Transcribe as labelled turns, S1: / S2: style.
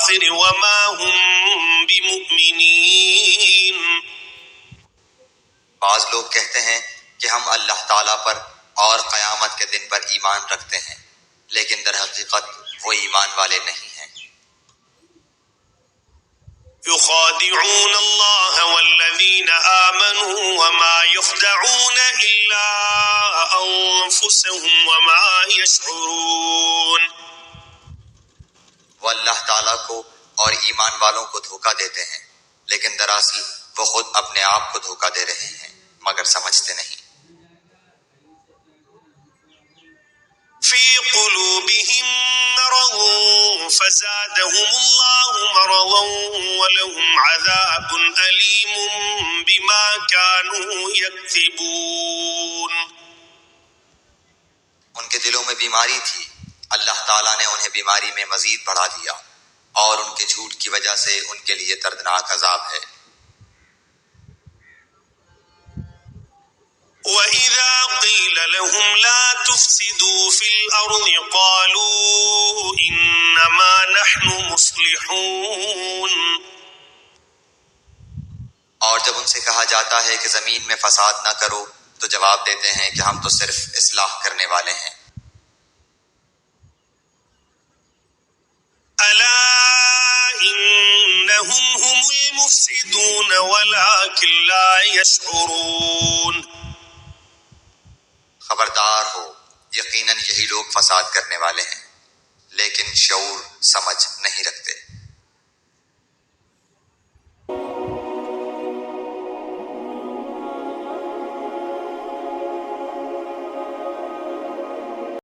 S1: الآخر وما هم بمؤمنين.
S2: بعض لوگ کہتے ہیں کہ ہم اللہ تعالیٰ پر اور قیامت کے دن پر ایمان رکھتے ہیں، لیکن در حقیقت وہ ایمان والے نہیں ہیں۔
S1: يخادعون الله والذين آمنوا وما يخدعون إلا أنفسهم وما يشعرون.
S2: وہ اللہ تعالیٰ کو اور ایمان والوں کو دھوکہ دیتے ہیں، لیکن دراصل وہ خود اپنے آپ کو دھوکہ دے رہے ہیں مگر سمجھتے نہیں۔
S1: في قلوبهم مرض فزادهم الله مرضا ولهم عذاب أليم بما كانوا يكذبون.
S2: ان کے دلوں میں بیماری تھی، اللہ تعالیٰ نے انہیں بیماری میں مزید بڑھا دیا، اور ان کے جھوٹ کی وجہ سے ان کے لیے دردناک عذاب ہے۔
S1: وَإِذَا قِيلَ لَهُمْ لَا تُفْسِدُوا فِي الْأَرْضِ قَالُوا إِنَّمَا نَحْنُ مُصْلِحُونَ.
S2: اور جب ان سے کہا جاتا ہے کہ زمین میں فساد نہ کرو تو جواب دیتے ہیں کہ ہم تو صرف اصلاح کرنے والے ہیں۔
S1: أَلَا إِنَّهُمْ هُمُ الْمُفْسِدُونَ وَلَكِنْ لَا يَشْعُرُونَ.
S2: خبردار ہو، یقیناً یہی لوگ فساد کرنے والے ہیں، لیکن شعور سمجھ نہیں رکھتے۔